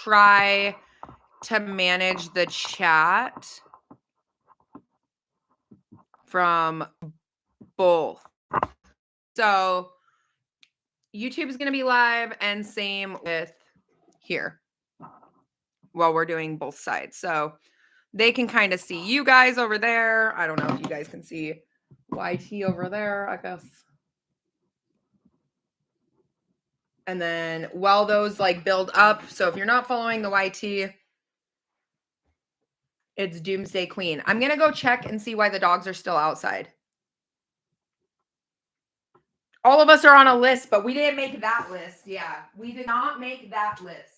try to manage the chat from both. So YouTube is going to be live, and same with here while we're doing both sides. So they can kind of see you guys over there. I don't know if you guys can see YT over there, I guess. And then while those like build up, so if you're not following the YT, it's Doomsday Queen. I'm going to go check and see why the dogs are still outside. All of us are on a list, but we didn't make that list. Yeah, we did not make that list.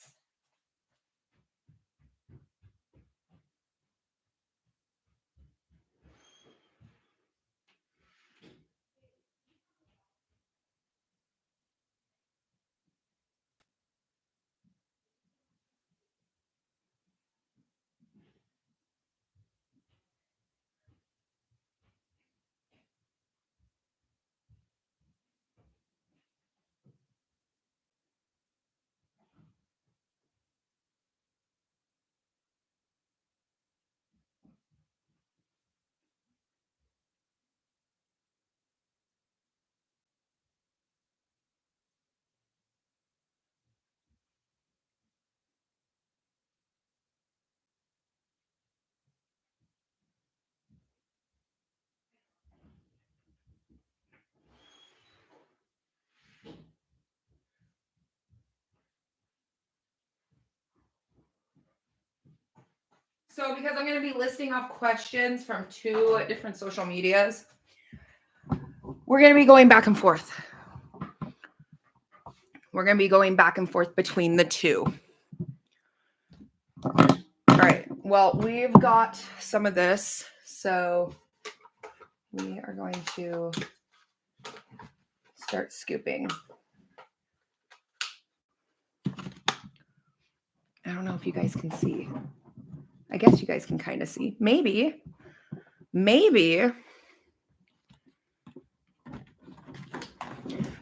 So because I'm going to be listing off questions from 2 different social medias, we're going to be going back and forth. We're going to be going back and forth between the 2. All right. Well, we've got some of this. So we are going to start scooping. I don't know if you guys can see. I guess you guys can kind of see. Maybe.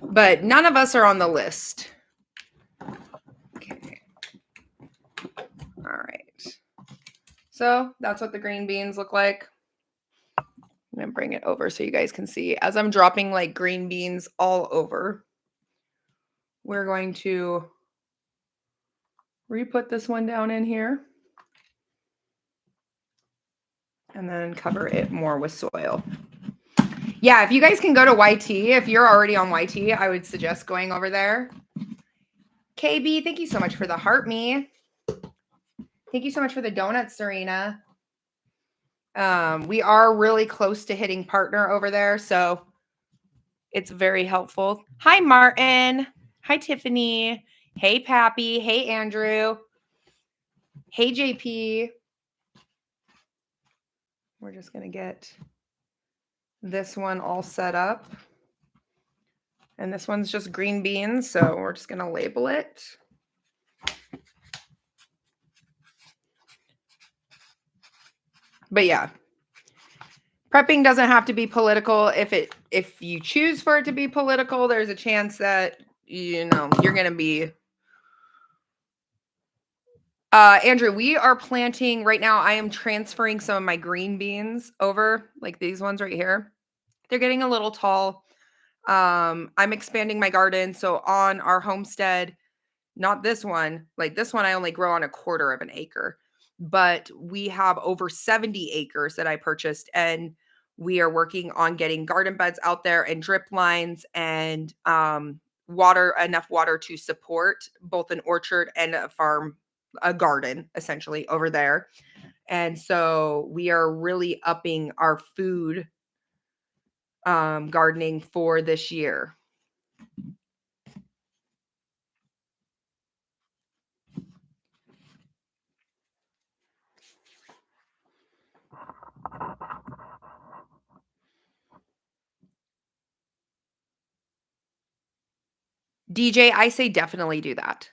But none of us are on the list. Okay. All right. So that's what the green beans look like. I'm going to bring it over so you guys can see. As I'm dropping like green beans all over, we're going to re-put this one down in here. And then cover it more with soil. Yeah, if you guys can go to YT, if you're already on YT, I would suggest going over there. KB, thank you so much for the heart me. Thank you so much for the donuts, Serena. We are really close to hitting partner over there, so it's very helpful. Hi, Martin. Hi, Tiffany. Hey, Pappy. Hey, Andrew. Hey, JP. We're just going to get this one all set up. And this one's just green beans, so we're just going to label it. But yeah, prepping doesn't have to be political. If you choose for it to be political, there's a chance that, you know, you're going to be... Andrew, we are planting right now. I am transferring some of my green beans over, like these ones right here. They're getting a little tall. I'm expanding my garden. So on our homestead, not this one, like this one, I only grow on 1/4 of an acre, but we have over 70 acres that I purchased, and we are working on getting garden beds out there and drip lines and enough water to support both an orchard and a garden essentially over there. And so we are really upping our food gardening for this year. DJ, I say definitely do that.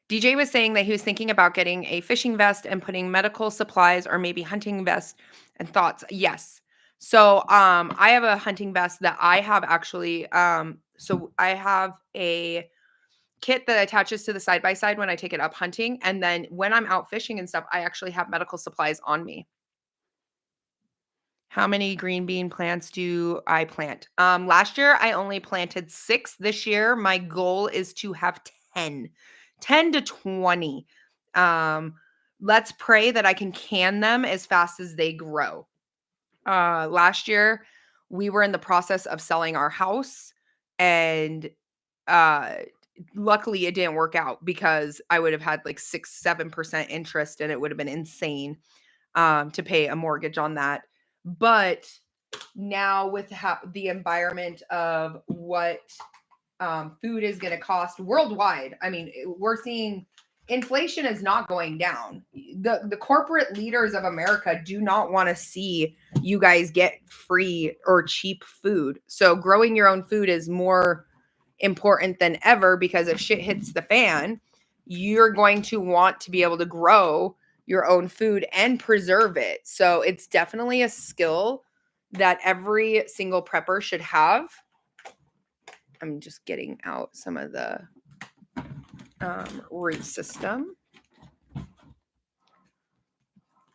DJ was saying that he was thinking about getting a fishing vest and putting medical supplies or maybe hunting vest and thoughts. Yes. So I have a hunting vest that I have actually so I have a kit that attaches to the side-by-side when I take it up hunting, and then when I'm out fishing and stuff, I actually have medical supplies on me. How many green bean plants do I plant? Last year I only planted 6. This year my goal is to have 10. 10 to 20. Um, let's pray that I can them as fast as they grow. Last year we were in the process of selling our house, and uh luckily it didn't work out because I would have had like 6-7% interest, and it would have been insane to pay a mortgage on that. But now with the environment of what food is going to cost worldwide, I mean, we're seeing inflation is not going down. The corporate leaders of America do not want to see you guys get free or cheap food. So growing your own food is more important than ever, because if shit hits the fan, you're going to want to be able to grow your own food and preserve it. So it's definitely a skill that every single prepper should have. I'm just getting out some of the root system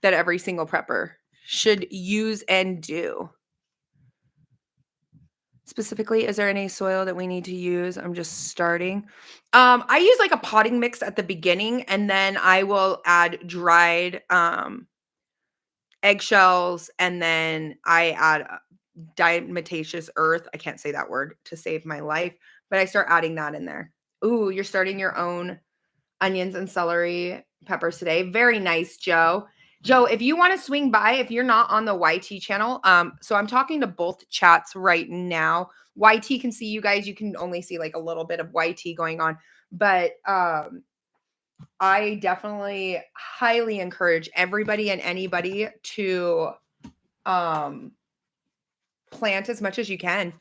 that every single prepper should use and do. Specifically, is there any soil that we need to use? I'm just starting. I use like a potting mix at the beginning, and then I will add dried eggshells, and then I add diatomaceous earth. I can't say that word to save my life, but I start adding that in there. Ooh, you're starting your own onions and celery peppers today. Very nice, Joe. Joe, if you want to swing by, if you're not on the YT channel, so I'm talking to both chats right now. YT can see you guys. You can only see like a little bit of YT going on, but I definitely highly encourage everybody and anybody to plant as much as you can.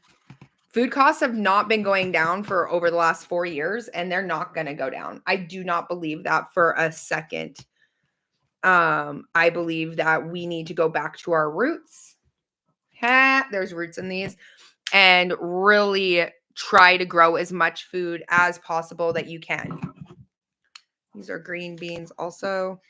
Food costs have not been going down for over the last 4 years, and they're not going to go down. I do not believe that for a second. I believe that we need to go back to our roots. There's roots in these, and really try to grow as much food as possible that you can. These are green beans also.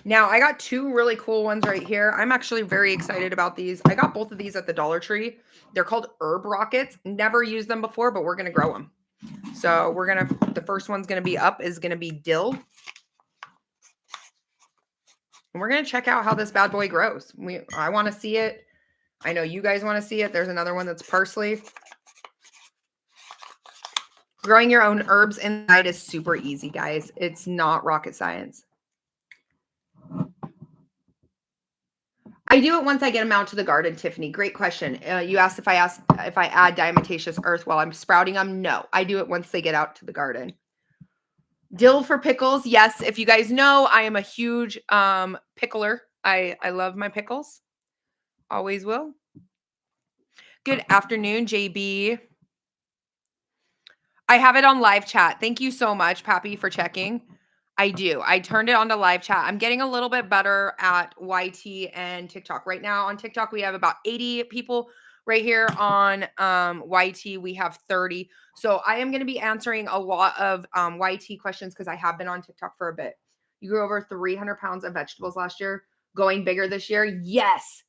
Now, I got 2 really cool ones right here. I'm actually very excited about these. I got both of these at the Dollar Tree. They're called herb rockets. Never used them before, but we're going to grow them. So the first one's going to be up is going to be dill. And we're going to check out how this bad boy grows. I want to see it. I know you guys want to see it. There's another one that's parsley. Growing your own herbs inside is super easy, guys. It's not rocket science. I do it once I get them out to the garden, Tiffany. Great question. You asked if I add diatomaceous earth while I'm sprouting them. No, I do it once they get out to the garden. Dill for pickles. Yes, if you guys know, I am a huge pickler. I love my pickles. Always will. Good afternoon, JB. I have it on live chat. Thank you so much, Pappy, for checking. I do. I turned it on to live chat. I'm getting a little bit better at YT and TikTok. Right now on TikTok, we have about 80 people. Right here on YT, we have 30. So I am going to be answering a lot of YT questions because I have been on TikTok for a bit. You grew over 300 pounds of vegetables last year. Going bigger this year? Yes.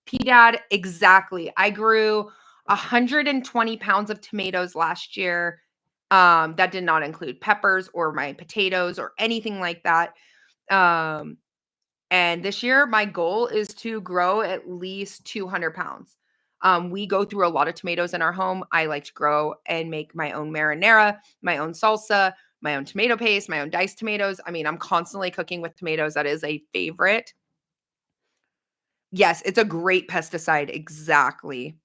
P-Dad, exactly. I grew 120 pounds of tomatoes last year. That did not include peppers or my potatoes or anything like that. And this year, my goal is to grow at least 200 pounds. We go through a lot of tomatoes in our home. I like to grow and make my own marinara, my own salsa, my own tomato paste, my own diced tomatoes. I mean, I'm constantly cooking with tomatoes. That is a favorite. Yes, it's a great pesticide. Exactly.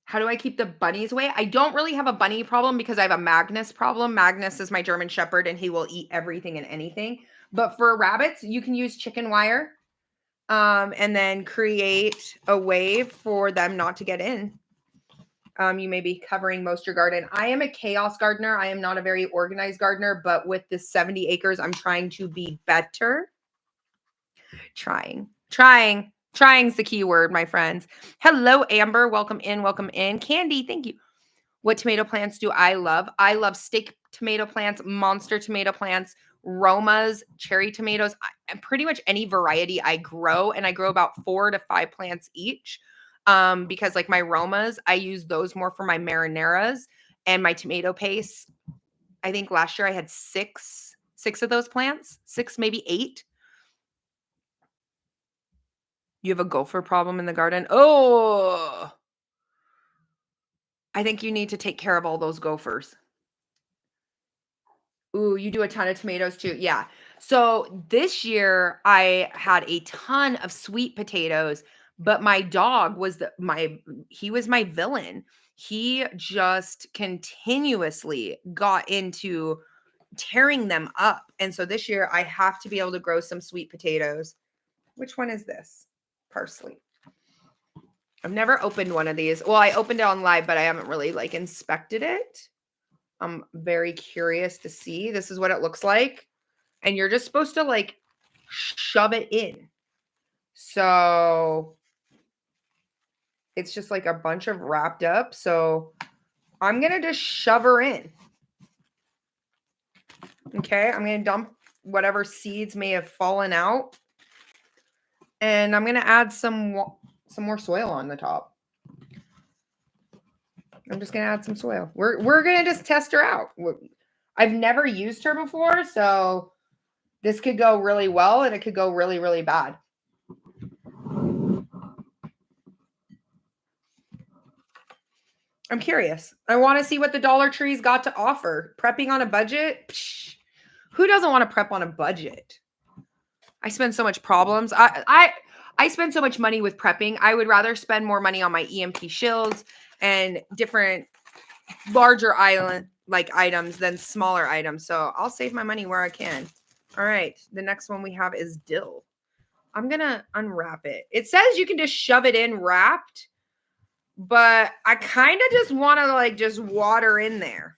How do I keep the bunnies away? I don't really have a bunny problem because I have a Magnus problem. Magnus is my German Shepherd, and he will eat everything and anything. But for rabbits, you can use chicken wire and then create a way for them not to get in. You may be covering most of your garden. I am a chaos gardener. I am not a very organized gardener, but with this 70 acres, I'm trying to be better. Trying. Trying's the key word, my friends. Hello, Amber. Welcome in. Welcome in. Candy, thank you. What tomato plants do I love? I love steak tomato plants, monster tomato plants, Romas, cherry tomatoes, and pretty much any variety I grow. And I grow about 4 to 5 plants each. Because like my Romas, I use those more for my marineras and my tomato paste. I think last year I had six of those plants, 6, maybe 8. You have a gopher problem in the garden? Oh, I think you need to take care of all those gophers. Ooh, you do a ton of tomatoes too. Yeah. So this year I had a ton of sweet potatoes, but my dog was he was my villain. He just continuously got into tearing them up. And so this year I have to be able to grow some sweet potatoes. Which one is this? Parsley. I've never opened one of these. Well, I opened it on live, but I haven't really like inspected it. I'm very curious to see. This is what it looks like. And you're just supposed to like shove it in. So it's just like a bunch of wrapped up. So I'm going to just shove her in. Okay. I'm going to dump whatever seeds may have fallen out. And I'm going to add some more soil on the top. I'm just going to add some soil. We're going to just test her out. I've never used her before, so this could go really well and it could go really, really bad. I'm curious. I want to see what the Dollar Tree's got to offer. Prepping on a budget? Psh, who doesn't want to prep on a budget? I spend so much problems. I spend so much money with prepping. I would rather spend more money on my EMP shields and different larger items than smaller items. So I'll save my money where I can. All right. The next one we have is dill. I'm going to unwrap it. It says you can just shove it in wrapped, but I kind of just want to like just water in there.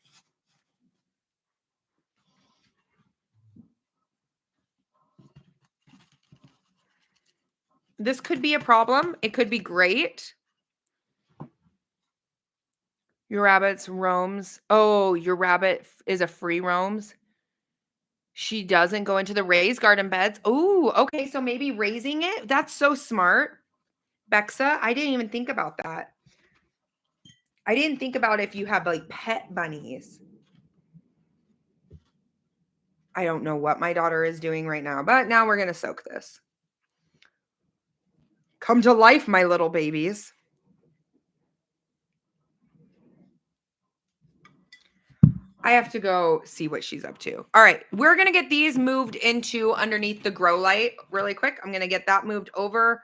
This could be a problem. It could be great. Your rabbit's roams. Oh, your rabbit is a free roams. She doesn't go into the raised garden beds. Oh, okay. So maybe raising it. That's so smart. Bexa, I didn't even think about that. I didn't think about if you have like pet bunnies. I don't know what my daughter is doing right now, but now we're going to soak this. Come to life, my little babies. I have to go see what she's up to. All right, we're going to get these moved into underneath the grow light really quick. I'm going to get that moved over.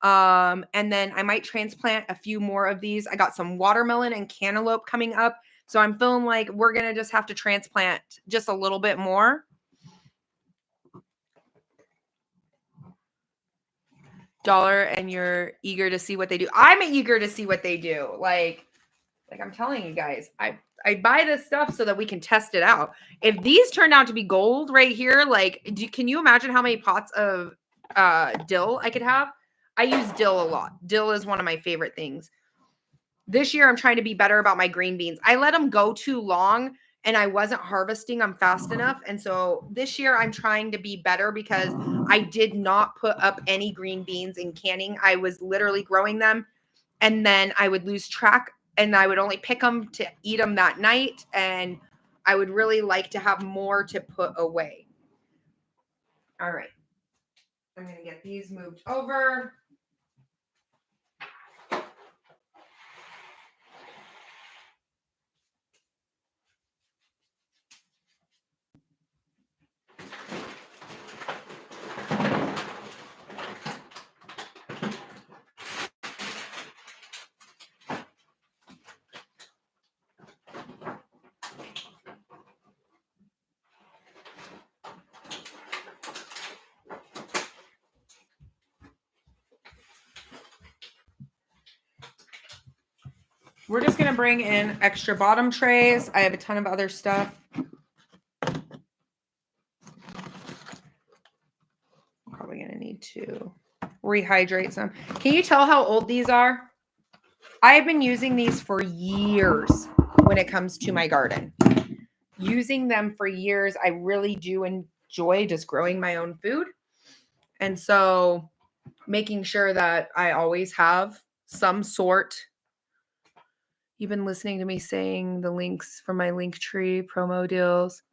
And then I might transplant a few more of these. I got some watermelon and cantaloupe coming up. So I'm feeling like we're going to just have to transplant just a little bit more. Dollar, and you're eager to see what they do. I'm eager to see what they do. Like I'm telling you guys, I buy this stuff so that we can test it out. If these turned out to be gold right here, like, can you imagine how many pots of dill I could have? I use dill a lot. Dill is one of my favorite things. This year, I'm trying to be better about my green beans. I let them go too long and I wasn't harvesting them fast enough. And so this year, I'm trying to be better because I did not put up any green beans in canning. I was literally growing them and then I would lose track and I would only pick them to eat them that night. And I would really like to have more to put away. All right. I'm going to get these moved over. We're just going to bring in extra bottom trays. I have a ton of other stuff. Probably going to need to rehydrate some. Can you tell how old these are? I have been using these for years when it comes to my garden. Using them for years, I really do enjoy just growing my own food. And so making sure that I always have some sort. You've been listening to me saying the links from my Linktree promo deals.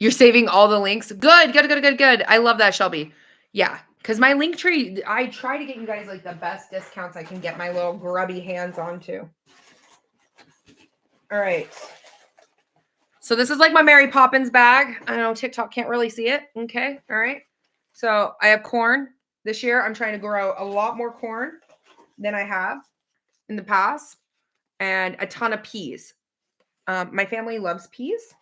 You're saving all the links. Good. I love that, Shelby. Yeah, because my Linktree, I try to get you guys like the best discounts I can get my little grubby hands onto. All right. So this is like my Mary Poppins bag. I know TikTok can't really see it. Okay. All right. So I have corn. This year I'm trying to grow a lot more corn than I have in the past, and a ton of peas. My family loves peas,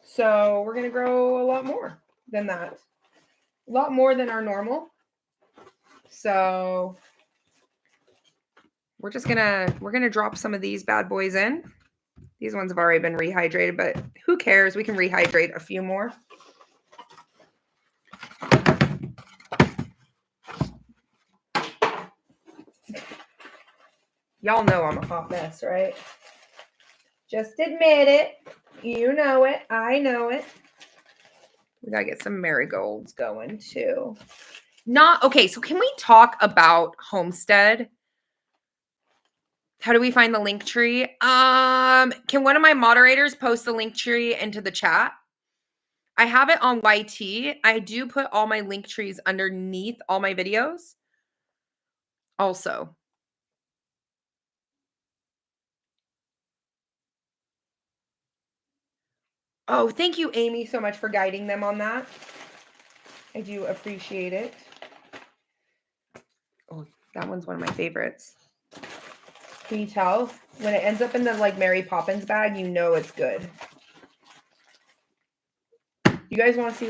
so we're going to grow a lot more than that. A lot more than our normal. So we're going to drop some of these bad boys in. These ones have already been rehydrated, but who cares? We can rehydrate a few more. Y'all know I'm a hot mess, right? Just admit it. You know it. I know it. We gotta get some marigolds going too. Okay, so can we talk about Homestead? How do we find the Linktree? Can one of my moderators post the Linktree into the chat? I have it on YT. I do put all my Linktrees underneath all my videos. Also. Oh, thank you, Amy, so much for guiding them on that. I do appreciate it. Oh, that one's one of my favorites. Can you tell? When it ends up in the like Mary Poppins bag, you know it's good. You guys want to see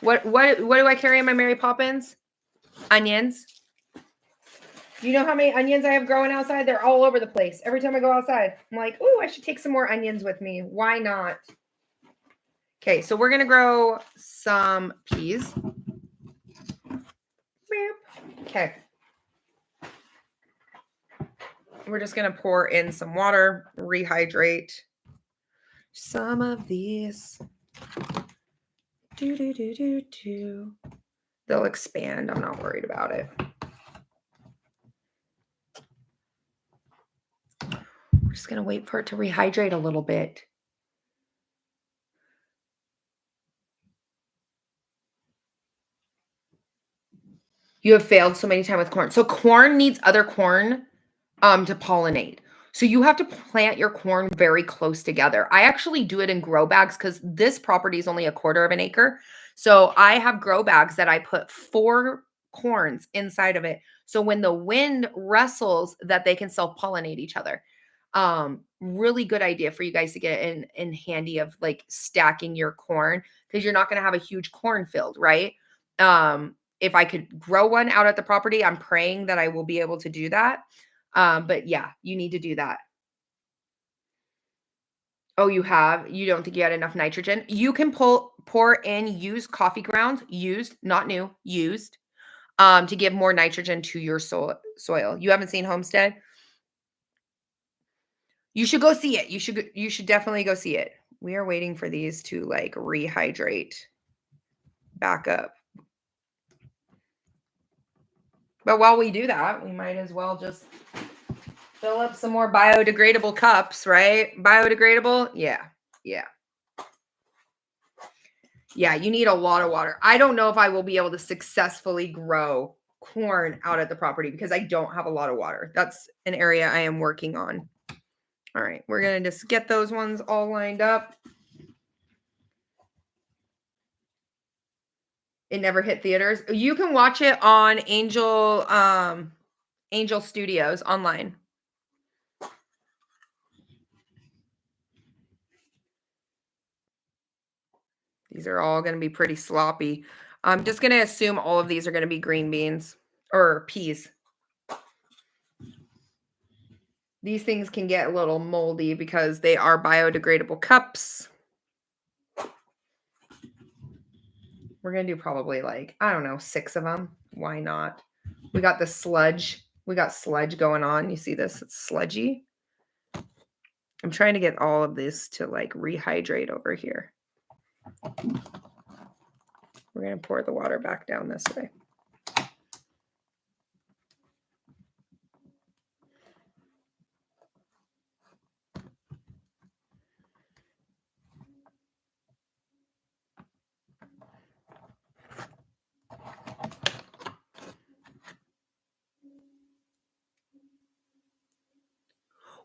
what do I carry in my Mary Poppins? Onions. Do you know how many onions I have growing outside? They're all over the place. Every time I go outside, I'm like, oh, I should take some more onions with me. Why not? Okay, so we're gonna grow some peas. Okay. We're just going to pour in some water, rehydrate some of these. They'll expand. I'm not worried about it. We're just going to wait for it to rehydrate a little bit. You have failed so many times with corn. So corn needs other corn to pollinate. So you have to plant your corn very close together. I actually do it in grow bags because this property is only 1/4 of an acre. So I have grow bags that I put 4 corns inside of it. So when the wind wrestles, that they can self-pollinate each other. Really good idea for you guys to get in handy of like stacking your corn, because you're not going to have a huge cornfield, right? If I could grow one out at the property, I'm praying that I will be able to do that. But yeah, you need to do that. Oh, you don't think you had enough nitrogen? You can pour in used coffee grounds, used, not new, used, to give more nitrogen to your soil. You haven't seen Homestead? You should go see it. You should definitely go see it. We are waiting for these to like rehydrate back up. But while we do that, we might as well just fill up some more biodegradable cups, right? Biodegradable? Yeah. Yeah. Yeah, you need a lot of water. I don't know if I will be able to successfully grow corn out at the property because I don't have a lot of water. That's an area I am working on. All right, we're going to just get those ones all lined up. It never hit theaters. You can watch it on Angel Studios online. These are all going to be pretty sloppy. I'm just going to assume all of these are going to be green beans or peas. These things can get a little moldy because they are biodegradable cups. We're going to do probably like, I don't know, 6 of them. Why not? We got the sludge. We got sludge going on. You see this? It's sludgy. I'm trying to get all of this to like rehydrate over here. We're going to pour the water back down this way.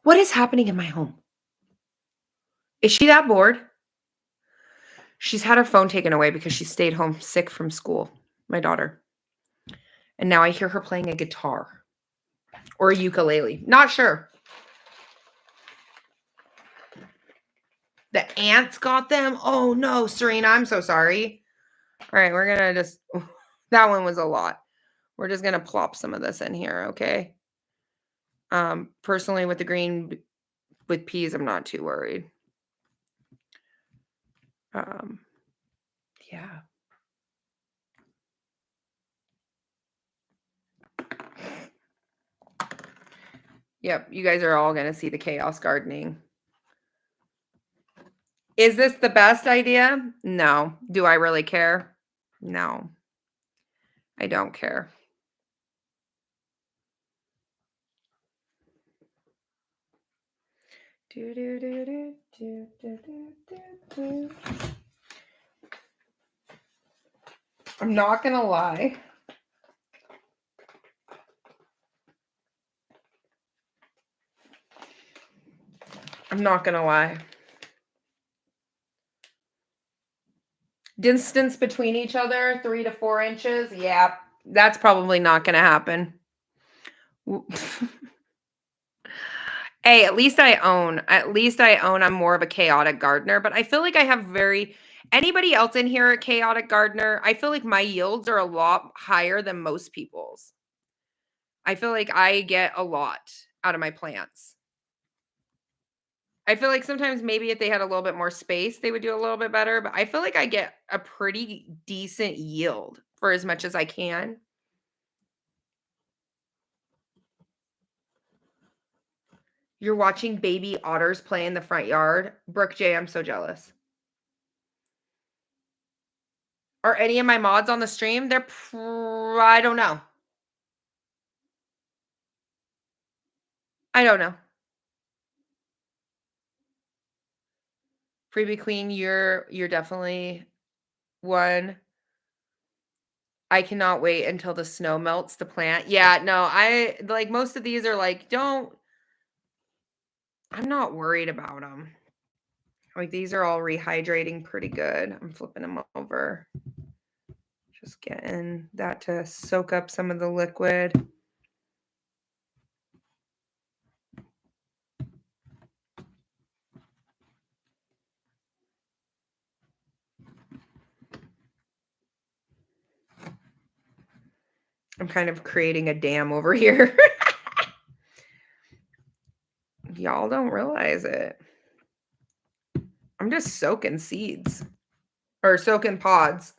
What is happening in my home? Is she that bored? She's had her phone taken away because she stayed home sick from school, my daughter. And now I hear her playing a guitar or a ukulele. Not sure. The ants got them? Oh no, Serena, I'm so sorry. All right, we're going to just, that one was a lot. We're just going to plop some of this in here, okay? Personally, with the green, with peas, I'm not too worried. Yeah. Yep, you guys are all going to see the chaos gardening. Is this the best idea? No. Do I really care? No. I don't care. I'm not going to lie. I'm not going to lie. Distance between each other, 3 to 4 inches. Yeah, that's probably not going to happen. Hey, at least I own I'm more of a chaotic gardener, but I feel like I have anybody else in here a chaotic gardener? I feel like my yields are a lot higher than most people's. I feel like I get a lot out of my plants. I feel like sometimes maybe if they had a little bit more space, they would do a little bit better, but I feel like I get a pretty decent yield for as much as I can. You're watching baby otters play in the front yard. Brooke J, I'm so jealous. Are any of my mods on the stream? I don't know. I don't know. Freebie Queen, you're definitely one. I cannot wait until the snow melts to plant. Yeah, no, I like most of these are like, I'm not worried about them. Like these are all rehydrating pretty good. I'm flipping them over. Just getting that to soak up some of the liquid. I'm kind of creating a dam over here. Y'all don't realize it. I'm just soaking seeds or soaking pods.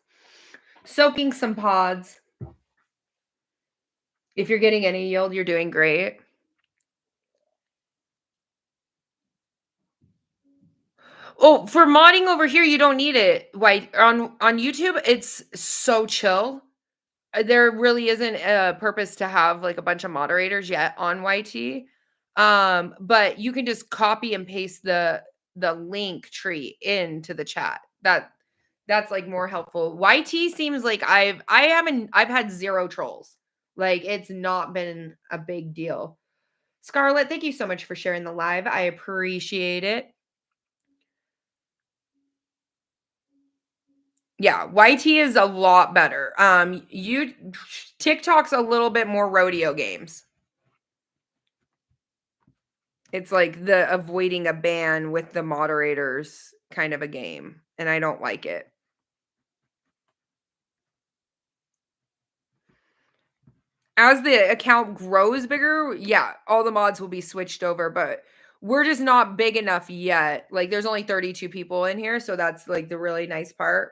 Soaking some pods. If you're getting any yield, you're doing great. Oh, for modding over here, you don't need it. White on YouTube, it's so chill. There really isn't a purpose to have like a bunch of moderators yet on YT. But you can just copy and paste the link tree into the chat. That's like more helpful. YT seems like I've had 0 trolls. Like it's not been a big deal. Scarlett, thank you so much for sharing the live. I appreciate it. Yeah, YT is a lot better. TikTok's a little bit more rodeo games. It's like the avoiding a ban with the moderators kind of a game, and I don't like it. As the account grows bigger, yeah, all the mods will be switched over, but we're just not big enough yet. Like there's only 32 people in here, so that's like the really nice part.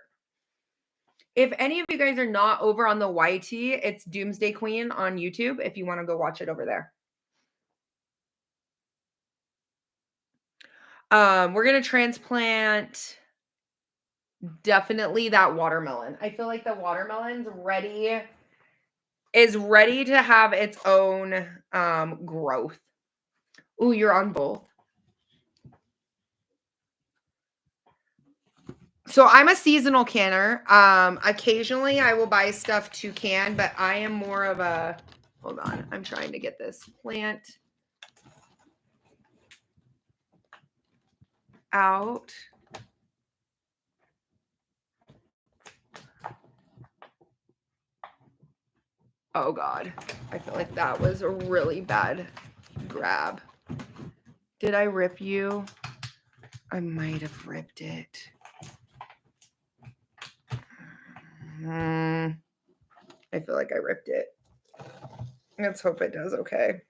If any of you guys are not over on the YT, it's Doomsday Queen on YouTube if you want to go watch it over there. We're gonna transplant definitely that watermelon. I feel like the watermelon's ready to have its own growth. Ooh, you're on both. So I'm a seasonal canner. Occasionally I will buy stuff to can, but I am more of a, hold on, I'm trying to get this plant out. Oh God, I feel like that was a really bad grab. Did I rip you? I might have ripped it. I feel like I ripped it. Let's hope it does okay.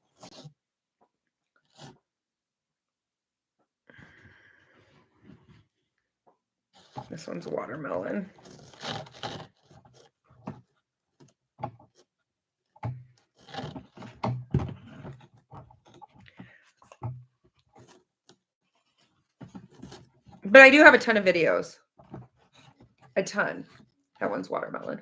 This one's watermelon. But I do have a ton of videos. A ton. That one's watermelon.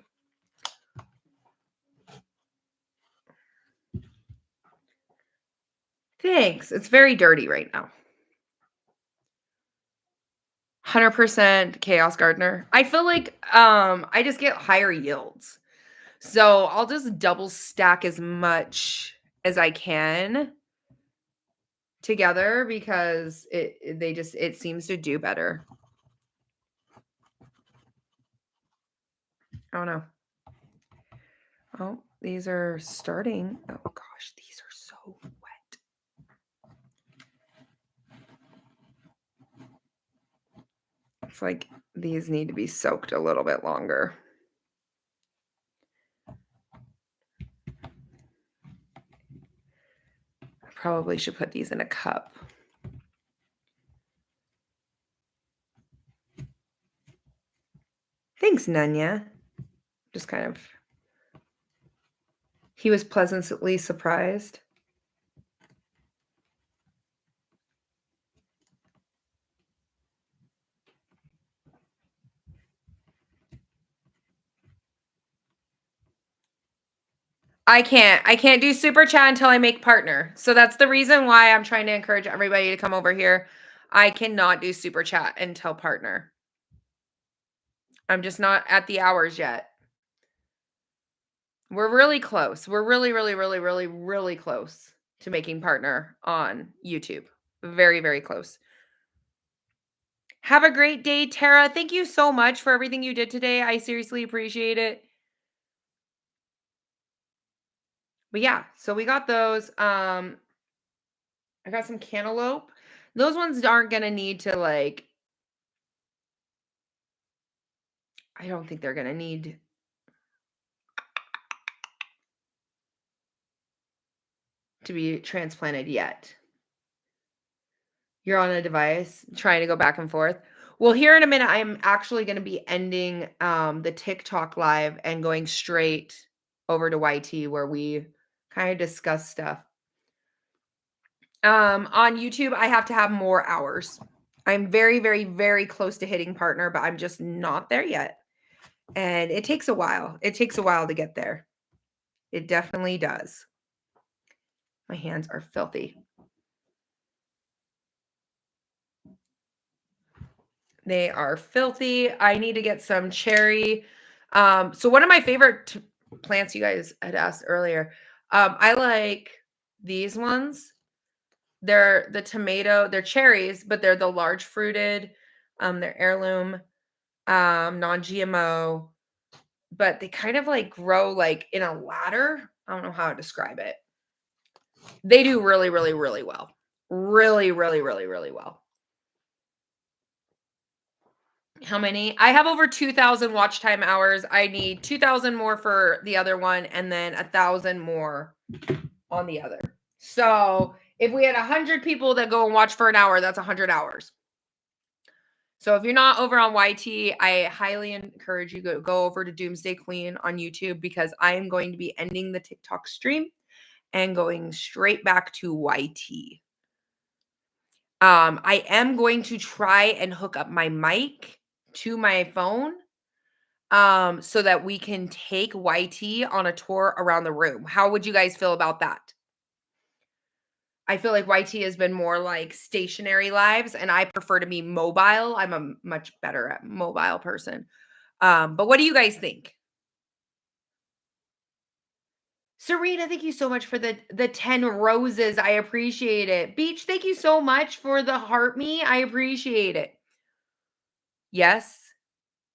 Thanks. It's very dirty right now. 100% Chaos Gardener. I feel like I just get higher yields. So I'll just double stack as much as I can together because it seems to do better. I don't know. Oh, these are starting. Oh gosh, these are so wet. It's like these need to be soaked a little bit longer. I probably should put these in a cup. Thanks, Nunya. Just kind of. He was pleasantly surprised. I can't do super chat until I make partner. So that's the reason why I'm trying to encourage everybody to come over here. I cannot do super chat until partner. I'm just not at the hours yet. We're really close. We're really, really, really, really, really close to making partner on YouTube. Very, very close. Have a great day, Tara. Thank you so much for everything you did today. I seriously appreciate it. But yeah, so we got those. I got some cantaloupe. Those ones aren't gonna need to like. I don't think they're gonna need. To be transplanted yet. You're on a device trying to go back and forth. Well, here in a minute, I'm actually going to be ending the TikTok live and going straight over to YT where we kind of discuss stuff. On YouTube, I have to have more hours. I'm very, very, very close to hitting partner, but I'm just not there yet. And it takes a while. It takes a while to get there. It definitely does. My hands are filthy. They are filthy. I need to get some cherry. So one of my favorite plants you guys had asked earlier, I like these ones. They're the tomato, they're cherries, but they're the large fruited. They're heirloom, non-GMO, but they kind of like grow like in a ladder. I don't know how to describe it. They do really, really, really well. Really, really, really, really well. How many? I have over 2,000 watch time hours. I need 2,000 more for the other one and then 1,000 more on the other. So if we had 100 people that go and watch for an hour, that's 100 hours. So if you're not over on YT, I highly encourage you to go over to Doomsday Queen on YouTube because I am going to be ending the TikTok stream and going straight back to YT. I am going to try and hook up my mic to my phone so that we can take YT on a tour around the room. How would you guys feel about that? I feel like YT has been more like stationary lives and I prefer to be mobile. I'm a much better at mobile person. But what do you guys think? Serena, thank you so much for the 10 roses. I appreciate it. Beach, thank you so much for the heart me. I appreciate it. Yes,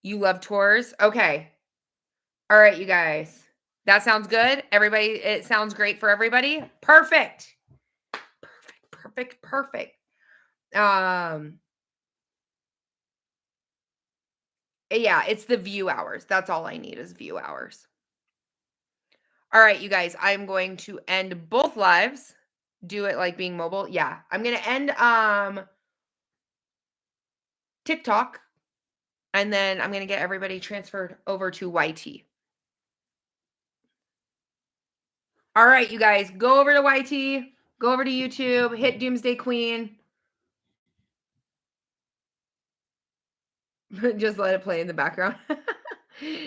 you love tours. Okay. All right, you guys. That sounds good. Everybody, it sounds great for everybody. Perfect. Perfect. Yeah, it's the view hours. That's all I need is view hours. All right, you guys, I'm going to end both lives. Do it like being mobile. Yeah, I'm going to end TikTok and then I'm going to get everybody transferred over to YT. All right, you guys, go over to YT, go over to YouTube, hit Doomsday Queen. Just let it play in the background.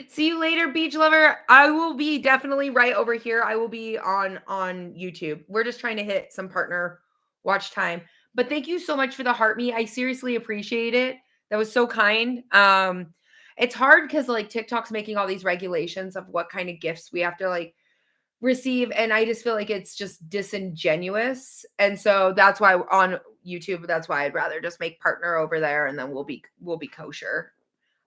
See you later, beach lover. I will be definitely right over here. I will be on YouTube. We're just trying to hit some partner watch time. But thank you so much for the heart me. I seriously appreciate it. That was so kind. It's hard because like TikTok's making all these regulations of what kind of gifts we have to like receive, and I just feel like it's just disingenuous. And so that's why on YouTube, that's why I'd rather just make partner over there and then we'll be kosher.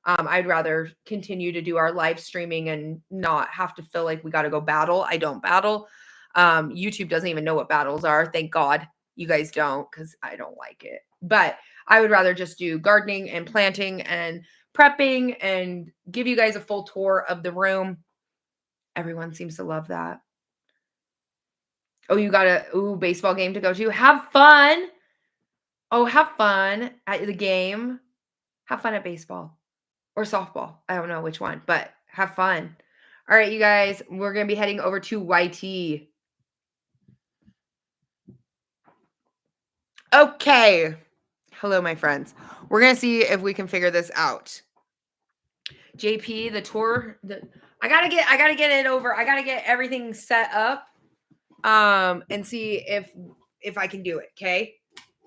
I'd rather continue to do our live streaming and not have to feel like we got to go battle. I don't battle. YouTube doesn't even know what battles are. Thank God you guys don't, because I don't like it. But I would rather just do gardening and planting and prepping and give you guys a full tour of the room. Everyone seems to love that. Oh, you got a baseball game to go to. Have fun. Oh, have fun at the game. Have fun at baseball. Or softball. I don't know which one, but have fun. All right, you guys, we're going to be heading over to YT. Okay. Hello, my friends. We're going to see if we can figure this out. JP, the tour, I got to get it over. I got to get everything set up and see if I can do it, okay?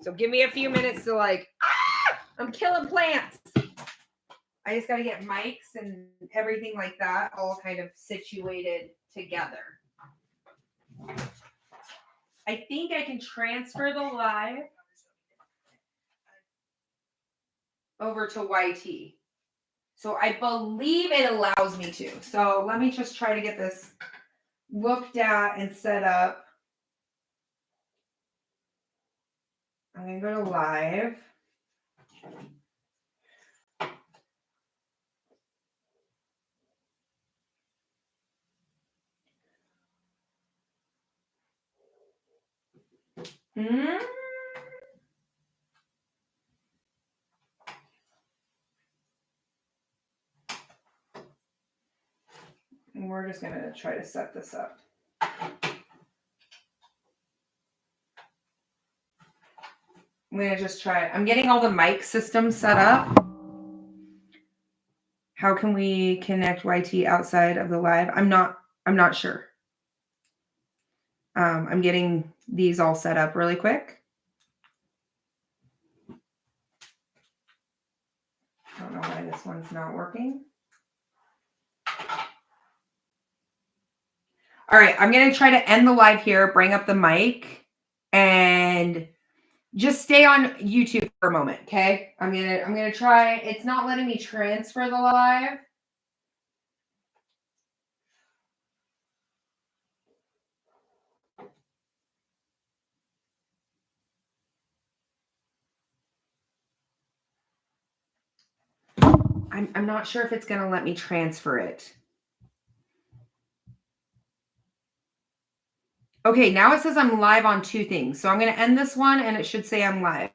So give me a few minutes to like I'm killing plants. I just got to get mics and everything like that all kind of situated together. I think I can transfer the live over to YT. So I believe it allows me to. So let me just try to get this looked at and set up. I'm going to go to live. And we're just going to try to set this up. I'm going to just try. I'm getting all the mic systems set up. How can we connect YT outside of the live? I'm not sure. I'm getting these all set up really quick. I don't know why this one's not working. All right, I'm going to try to end the live here, bring up the mic, and just stay on YouTube for a moment, okay? I'm gonna try. It's not letting me transfer the live. I'm not sure if it's gonna let me transfer it. Okay, now it says I'm live on two things. So I'm gonna end this one and it should say I'm live.